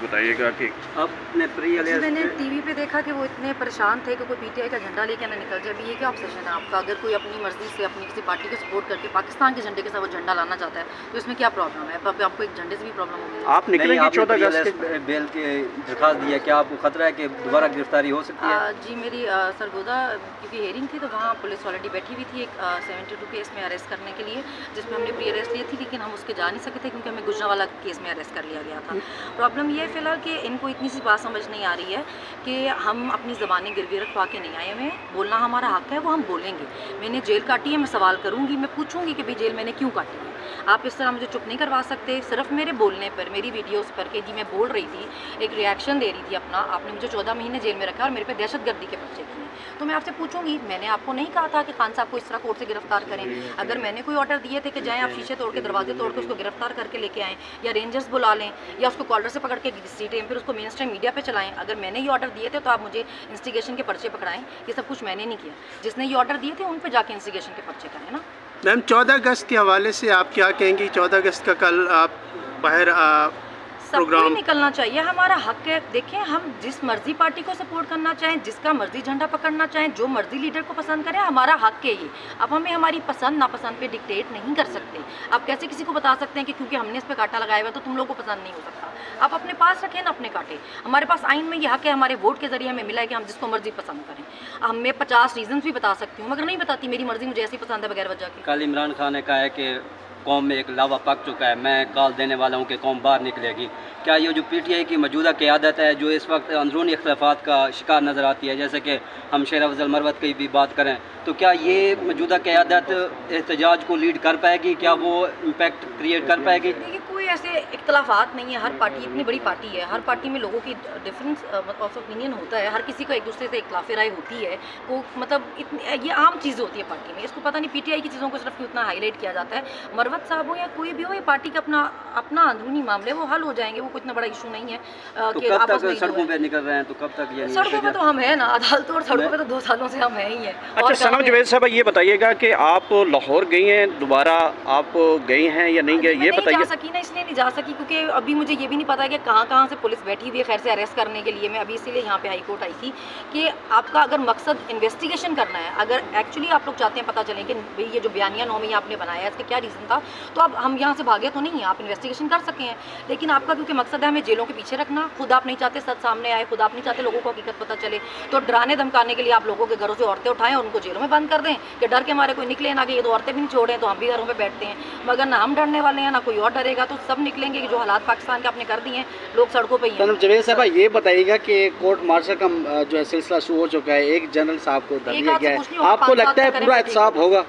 बताइएगा कि आपने मैंने टीवी पे देखा कि वो इतने परेशान थे कि कोई पीटीआई का झंडा लेके ना निकल जाए। अभी ये क्या ऑब्सेशन है आपका? अगर कोई अपनी मर्जी से अपनी किसी पार्टी को सपोर्ट करके पाकिस्तान के झंडे के साथ वो झंडा लाना चाहता है तो इसमें क्या प्रॉब्लम है? आपको एक झंडे से भी प्रॉब्लम होगी। आप निकलेंगे 14 अगस्त के बेल की दरखास्त दी है, क्या आपको खतरा है कि दोबारा गिरफ्तारी हो सकती है? जी मेरी सरगोदा क्योंकि हेयरिंग थी तो वहाँ पुलिस ऑलरेडी बैठी हुई थी एक 72 केस में अरेस्ट करने के लिए, जिसमें हमने प्री अरेस्ट ली थी, लेकिन हम उसके जा नहीं सके थे क्योंकि हमें गुजरांवाला केस में अरेस्ट कर लिया गया था। प्रॉब्लम ये है फिलहाल कि इनको इतनी सी बात समझ नहीं आ रही है कि हम अपनी ज़बानें गिरवी रखवा के नहीं आए हुए हैं। बोलना हमारा हक है, वो हम बोलेंगे। मैंने जेल काटी है, मैं सवाल करूँगी, मैं पूछूंगी कि भाई जेल मैंने क्यों काटी है। आप इस तरह मुझे चुप नहीं करवा सकते सिर्फ मेरे बोलने पर, मेरी वीडियोस पर कि जी मैं बोल रही थी, एक रिएक्शन दे रही थी अपना। आपने मुझे 14 महीने जेल में रखा और मेरे पे दहशतगर्दी के पर्चे किए, तो मैं आपसे पूछूंगी। मैंने आपको नहीं कहा था कि खान साहब को इस तरह कोर्ट से गिरफ्तार करें। अगर मैंने कोई ऑर्डर दिए थे कि जाएँ आप शीशे तोड़ के दरवाजे तोड़ के उसको गिरफ्तार करके लेके आएँ, या रेंजर्स बुला लें, या उसको कॉलर से पकड़ के घसीटें, फिर उसको मेन स्ट्रीम मीडिया पे चलाएं, अगर मैंने ये ऑर्डर दिए थे तो आप मुझे इंस्टिगेशन के पर्चे पकड़ाएं। ये सब कुछ मैंने नहीं किया, जिसने ये ऑर्डर दिए थे उन पे जाके इंस्टिगेशन के पर्चे करें ना। मैम 14 अगस्त के हवाले से आप क्या कहेंगी? 14 अगस्त का कल आप बाहर सबको निकलना चाहिए, हमारा हक है। देखें, हम जिस मर्जी पार्टी को सपोर्ट करना चाहें, जिसका मर्जी झंडा पकड़ना चाहें, जो मर्जी लीडर को पसंद करें, हमारा हक है ये। अब हमें हमारी पसंद नापसंद पे डिक्टेट नहीं कर सकते। आप कैसे किसी को बता सकते हैं कि क्योंकि हमने इस पे कांटा लगाया हुआ तो तुम लोगों को पसंद नहीं हो सकता? आप अपने पास रखें ना अपने कांटे। हमारे पास आइन में ये हक है, हमारे वोट के जरिए हमें मिला है कि हम जिसको मर्जी पसंद करें। अब मैं 50 रीजन भी बता सकती हूँ, मगर नहीं बताती। मेरी मर्जी मुझे ऐसी पसंद है बगैर वजह के। कल इमरान खान ने कहा है कि कौम में एक लावा पक चुका है, मैं कॉल देने वाला हूँ कि कौम बाहर निकलेगी। क्या ये जो पीटीआई की मौजूदा क़यादत है जो इस वक्त अंदरूनी इख्तलाफात का शिकार नज़र आती है, जैसे कि हम शेर अफजल मरवत की भी बात करें, तो क्या ये मौजूदा क़यादत एहतजाज को लीड कर पाएगी? क्या वो इम्पैक्ट क्रिएट कर पाएगी? देखिए, कोई ऐसे इख्तलाफात नहीं है। हर पार्टी इतनी बड़ी पार्टी है, हर पार्टी में लोगों की डिफरेंस ऑफ ओपिनियन होता है, हर किसी को एक दूसरे से इख्तलाफ राय होती है। वो मतलब ये आम चीज़ होती है पार्टी में। इसको पता नहीं पीटीआई की चीज़ों को सिर्फ क्यों इतना हाईलाइट किया जाता है। मरवत साहब हो या कोई भी हो, ये पार्टी का अपना अंदरूनी मामले, वो हल हो जाएंगे। वो कोई इतना बड़ा इशू नहीं है तो कि कब तक सड़कों पे निकल रहे हैं? तो कब तक ये सड़कों पे तो हम है ना, अदालतों और सड़कों पे तो 2 सालों से हम है ही हैं। अच्छा सनम जवेद साहब, ये बताइएगा कि आप लाहौर गई हैं, दोबारा आप गई हैं या नहीं गए, ये बताइए। नहीं जा सकी ना, इसलिए नहीं जा सकी क्योंकि अभी मुझे ये भी नहीं पता है कि कहाँ से पुलिस बैठी हुई है खैर से अरेस्ट करने के लिए। मैं अभी इसीलिए यहाँ पे हाई कोर्ट आई थी कि आपका अगर मकसद इन्वेस्टिगेशन करना है, अगर एक्चुअली आप लोग चाहते हैं पता चले कि भाई ये जो बयानिया नौमी आपने बनाया है इसका क्या रीज़न था, तो अब हम यहाँ से भागे तो नहीं है, आप इन्वेस्टिगेशन कर सके हैं। लेकिन आपका क्योंकि मकसद है हमें जेलों के पीछे रखना, खुद आप नहीं चाहते सच सामने आए, खुद आप नहीं चाहते लोगों को हकीकत पता चले, तो डराने धमकाने के लिए आप लोगों के घरों से औरतें उठाएं और उनको जेलों में बंद कर दें कि डर के हमारे कोई निकले ना कि ये तो औरतें भी नहीं छोड़ें तो हम भी घरों में बैठते हैं। मगर ना हम डरने वाले हैं ना कोई और डरेगा, तो सब निकलेंगे कि जो हालात पाकिस्तान के आपने कर दिए हैं, लोग सड़कों पर ही हैं। जवेद साहब, ये बताइएगा कि कोर्ट मार्शल का जो है सिलसिला शुरू हो चुका है, एक जनरल साहब को धर दिया गया है, आपको लगता है पूरा एहतसाब होगा?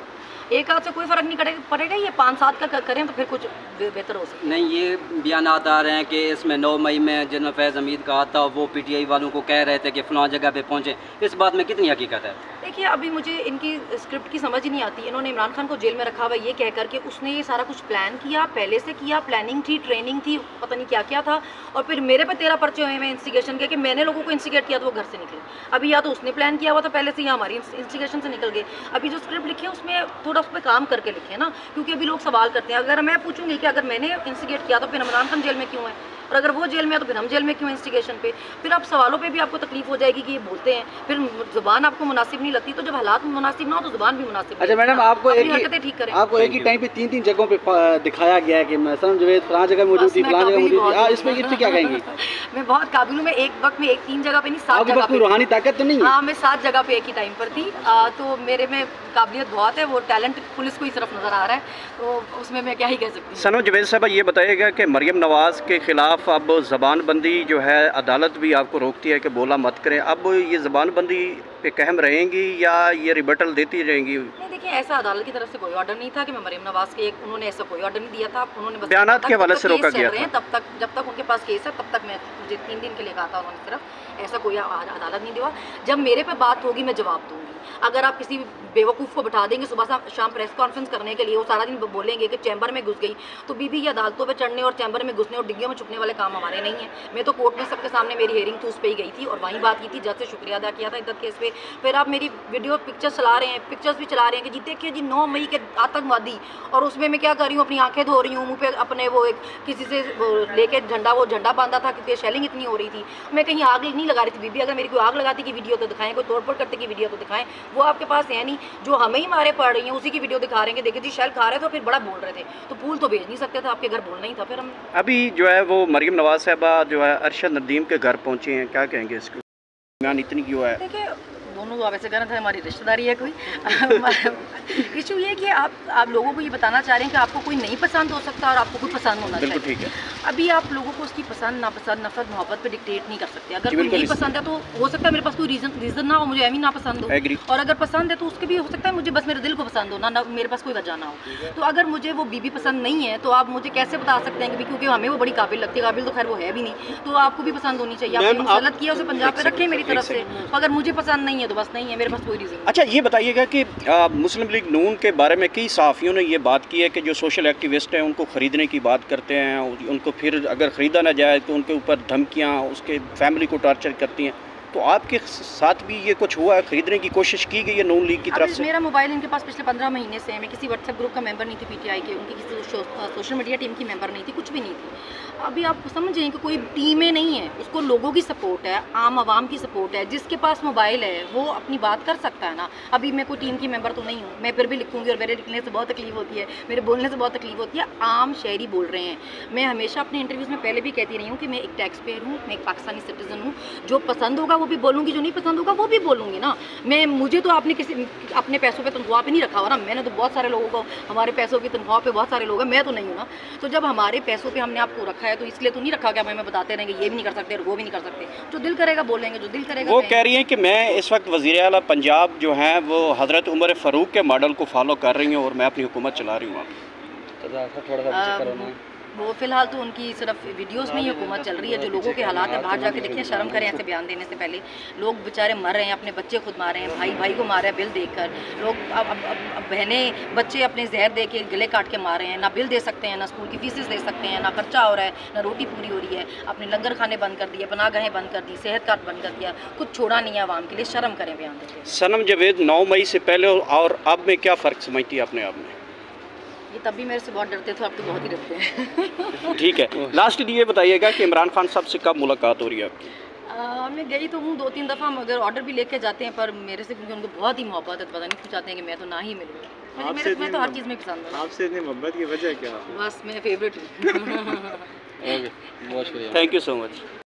एक हाथ से कोई फर्क नहीं पड़ेगा, ये 5-7 का करें तो फिर कुछ बेहतर हो सकता है। नहीं, ये बयानात आ रहे हैं कि इसमें 9 मई में जनरल फैज़ हमीद का आता, वो पीटीआई वालों को कह रहे थे कि फलां जगह पे पहुंचे। इस बात में कितनी हकीकत है? देखिए, अभी मुझे इनकी स्क्रिप्ट की समझ ही नहीं आती। इन्होंने इमरान खान को जेल में रखा हुआ ये कह करके उसने ये सारा कुछ प्लान किया, पहले से किया, प्लानिंग थी, ट्रेनिंग थी, पता नहीं क्या क्या था, और फिर मेरे पे 13 पर्चे हुए हैं इंस्टिगेशन के कि मैंने लोगों को इंस्टिगेट किया तो वो घर से निकले। अभी या तो उसने प्लान किया हुआ था पहले से या हमारी इंस्टिगेशन से निकल गए। अभी जो स्क्रिप्ट लिखी है उसमें थोड़ा उस पर काम करके लिखे ना, क्योंकि अभी लोग सवाल करते हैं। अगर मैं पूछूंगी कि अगर मैंने इंस्टिगेट किया तो फिर इमरान खान जेल में क्यों है, और अगर वो जेल में है तो फिर हम जेल में क्यों इंस्टिगेशन पे? फिर आप सवालों पे भी आपको तकलीफ हो जाएगी कि ये बोलते हैं, फिर जुबान आपको मुनासिब नहीं लगती। तो जब हालात मुनासिब ना हो तो जुबान भी मुनासिब। अच्छा मैडम, आपको एक ही टाइम पे 3 जगहों पे दिखाया गया है कि सनम जवेद फलां जगह मौजूद थी, फलां जगह मौजूद थी, इसमें क्या कहेंगी? मैं बहुत काबिल हूँ। मैं एक वक्त में 3 जगह पे नहीं 7 जगह पे। रूहानी ताकत तो नहीं है? हाँ, मैं 7 जगह पे एक ही टाइम पर थी। तो मेरे में काबिलियत बहुत है, वो टैलेंट पुलिस को ही सिर्फ नजर आ रहा है, तो उसमें मैं क्या ही कह सकती हूँ। सनम जवेद साहब, ये बताइएगा कि मरियम नवाज़ के खिलाफ अब ज़बानबंदी जो है अदालत भी आपको रोकती है कि बोला मत करें, अब ये ज़बानबंदी पे कहम रहेंगी या ये रिबटल देती रहेंगी? नहीं, देखिए, ऐसा अदालत की तरफ से कोई ऑर्डर नहीं था कि मैं मरियम नवाज़ के, उन्होंने ऐसा कोई ऑर्डर नहीं दिया था। उन्होंने बस बयानात के हवाले से रोका गया था। तब तक जब तक उनके पास केस है तब तक मुझे 3 दिन के लिए कहा था उन्होंने, सिर्फ ऐसा कोई अदालत नहीं दिया। जब मेरे पे बात होगी मैं जवाब दूंगी। अगर आप किसी बेवकूफ़ को बिठा देंगे सुबह से शाम प्रेस कॉन्फ्रेंस करने के लिए, वो सारा दिन बोलेंगे कि चैम्बर में घुस गई, तो बीबी ये अदालतों पे चढ़ने और चैम्बर में घुसने और डिग्गियों में छुपने वाले काम हमारे नहीं है। मैं तो कोर्ट में सबके सामने मेरी हेयरिंग थी उस पर ही गई थी और वहीं बात की थी, जज से शुक्रिया अदा किया था इद्दत केस पे। फिर आप मेरी वीडियो पिक्चर्स चला रहे हैं, पिक्चर्स भी चला रहे हैं कि जी देखिए जी 9 मई के आतंकवादी, और उसमें मैं क्या कर रही हूँ, अपनी आँखें धो रही हूँ, मुँह पे अपने वो एक किसी से लेके झंडा बांधा था क्योंकि शेलिंग इतनी हो रही थी, मैं कहीं आग नहीं लगा रही थी। बीबी अगर मेरी कोई आग लगाती की वीडियो तो दिखाएं, कोई तोड़फोड़ करते की वीडियो तो दिखाएं, वो आपके पास है नहीं। जो हमें ही मारे पड़ रही हैं उसी की वीडियो दिखा रहे हैं, देखिए जी शेल खा रहे थे, फिर बड़ा बोल रहे थे, तो फूल तो भेज नहीं सकते थे, आपके घर बोलना ही था। फिर हम अभी जो है वो मरियम नवाज साहबा जो है अरशद नदीम के घर पहुँचे हैं, क्या कहेंगे इसको? बयान इतनी क्यों है? देखिए दोनों आप ऐसे कहना था हमारी रिश्तेदारी है कोई इशू ये कि आप लोगों को ये बताना चाह रहे हैं कि आपको कोई नहीं पसंद हो सकता और आपको कोई पसंद होना चाहिए। ठीक है। अभी आप लोगों को उसकी पसंद नापसंद नफरत मोहब्बत पे डिक्टेट नहीं कर सकते। अगर कोई नहीं पसंद है तो हो सकता है मेरे पास कोई रीज़न ना हो, मुझे एमी ना पसंद हो, और अगर पसंद है तो उसके भी हो सकता है मुझे बस मेरे दिल को पसंद हो ना मेरे पास कोई वजह ना हो। तो अगर मुझे वो बीबी पसंद नहीं है तो आप मुझे कैसे बता सकते हैं कि क्योंकि हमें वो बड़ी काबिल लगती है, काबिल तो खैर वो है भी नहीं, तो आपको भी पसंद होनी चाहिए। आपने गलत किया उसे पंजाब पे रखें मेरी तरफ से, अगर मुझे पसंद नहीं है तो बस नहीं है, मेरे पास कोई रीज़न। अच्छा ये बताइएगा कि मुस्लिम लीग नून के बारे में कई सहाफ़ियों ने ये बात की है कि जो सोशल एक्टिविस्ट हैं उनको ख़रीदने की बात करते हैं, उनको फिर अगर ख़रीदा ना जाए तो उनके ऊपर धमकियाँ, उसके फैमिली को टार्चर करती हैं, तो आपके साथ भी ये कुछ हुआ है? ख़रीदने की कोशिश की गई है नून लीग की तरफ से? मेरा मोबाइल इनके पास पिछले 15 महीने से है, मैं किसी व्हाट्सएप ग्रुप का मेंबर नहीं थी पीटीआई के, उनकी किसी सोशल मीडिया टीम की मेंबर नहीं थी, कुछ भी नहीं थी। अभी आप समझें कि कोई टीमें नहीं है, उसको लोगों की सपोर्ट है, आम आवाम की सपोर्ट है। जिसके पास मोबाइल है वो अपनी बात कर सकता है ना। अभी मैं कोई टीम की मेंबर तो नहीं हूँ, मैं फिर भी लिखूँगी और मेरे लिखने से बहुत तकलीफ होती है, मेरे बोलने से बहुत तकलीफ होती है। आम शहरी बोल रहे हैं। मैं हमेशा अपने इंटरव्यूज़ में पहले भी कहती रही हूँ कि मैं एक टैक्स पेयर हूँ, मैं एक पाकिस्तानी सिटीज़न हूँ, जो पसंद होगा वो भी बोलूँगी, जो नहीं पसंद होगा वो भी बोलूँगी ना। मुझे तो आपने किसी अपने पैसों पे तनख्वाह पे नहीं रखा हुआ ना, मैंने तो बहुत सारे लोगों को हमारे पैसों की तनख्वाह पे बहुत सारे लोग हैं, मैं तो नहीं हूँ ना। तो जब हमारे पैसों पे हमने आपको रखा है तो इसलिए तो नहीं रखा कि हमें बताते रहेंगे ये भी नहीं कर सकते और वो भी नहीं कर सकते। जो दिल करेगा बोलेंगे, जो दिल करेगा। वो कह रही हैं कि मैं इस वक्त वज़ीर आला पंजाब जो हैं वो हज़रत उमर फ़ारूक के मॉडल को फॉलो कर रही हूँ और मैं अपनी हुकूमत चला रही हूँ। वो फ़िलहाल तो उनकी सिर्फ वीडियोस में ही हुकूमत चल रही है। जो लोगों के हालात हैं बाहर जाके देखिए, शर्म करें ऐसे बयान देने से पहले। लोग बेचारे मर रहे हैं, अपने बच्चे खुद मार रहे हैं, भाई भाई को मार रहे हैं बिल देकर। लोग अब बहनें बच्चे अपने जहर दे के गले काट के मार रहे हैं, ना बिल दे सकते हैं, ना स्कूल की फीसेस दे सकते हैं, ना खर्चा हो रहा है, ना रोटी पूरी हो रही है। अपने लंगर खाने बंद कर दिए, पनाहगाहें बंद कर दी, सेहत कार्ड बंद कर दिया, कुछ छोड़ा नहीं है आवाम के लिए। शर्म करें बयान देते। सनम जावेद 9 मई से पहले और अब में क्या फ़र्क समझती है अपने आप में? ये तब भी मेरे से बहुत डरते थे, अब तो बहुत ही डरते हैं। ठीक है, लास्ट ये बताइएगा कि इमरान खान साहब से कब मुलाकात हो रही है आपकी? मैं गई तो हूँ 2-3 दफ़ा, मगर ऑर्डर भी लेके जाते हैं, पर मेरे से क्योंकि उनको बहुत ही मोहब्बत है, पता नहीं क्यों चाहते हैं कि मैं तो ना ही मिलूँ। मैं तो हर चीज़ में पसंद हूँ। आपसे इतनी मोहब्बत की वजह क्या? बस मैं फेवरेट हूँ। ओके, बहुत शुक्रिया, थैंक यू सो मच।